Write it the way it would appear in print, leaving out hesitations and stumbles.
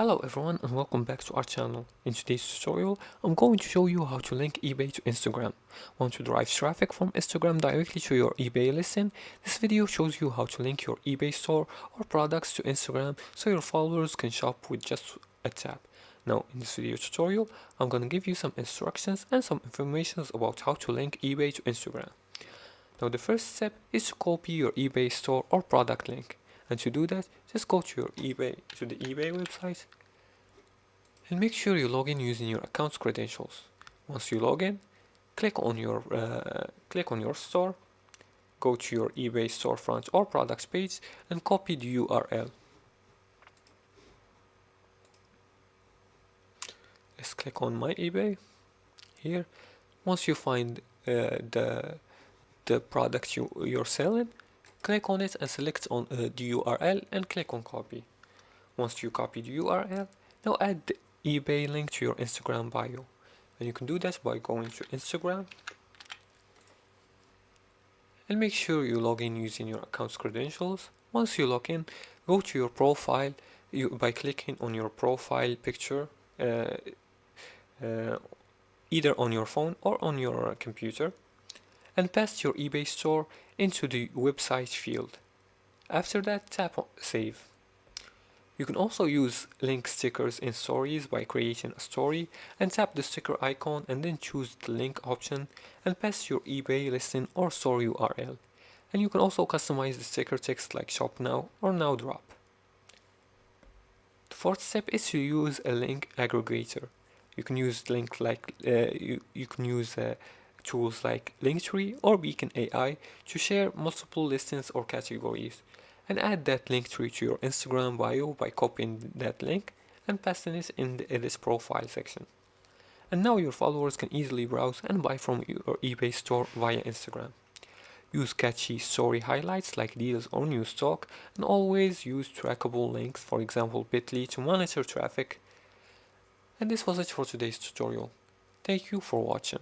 Hello everyone and welcome back to our channel. In today's tutorial, I'm going to show you how to link eBay to Instagram. Want to drive traffic from Instagram directly to your eBay listing? This video shows you how to link your eBay store or products to Instagram so your followers can shop with just a tap. Now, in this video tutorial, I'm going to give you some instructions and some information about how to link eBay to Instagram. Now, the first step is to copy your eBay store or product link. And to do that, just go to the eBay website and make sure you log in using your account's credentials. Once you log in, click on your store, go to your eBay storefront or products page and copy the URL. Let's click on my eBay here. Once you find the product you're selling, click on it and select on the URL and click on copy. Once you copy the URL, now add the eBay link to your Instagram bio. And you can do that by going to Instagram and make sure you log in using your account's credentials. Once you log in, go to your profile by clicking on your profile picture either on your phone or on your computer and paste your eBay store into the website field. After that, tap on save. You can also use link stickers in stories by creating a story and tap the sticker icon and then choose the link option and paste your eBay listing or store URL. And you can also customize the sticker text like shop now or now drop. The fourth step is to use a link aggregator. You can use tools like Linktree or Beacon AI to share multiple listings or categories, and add that Linktree to your Instagram bio by copying that link and pasting it in the edit profile section. And now your followers can easily browse and buy from your eBay store via Instagram. Use catchy story highlights like deals or new stock, and always use trackable links, for example Bitly, to monitor traffic. And this was it for today's tutorial. Thank you for watching.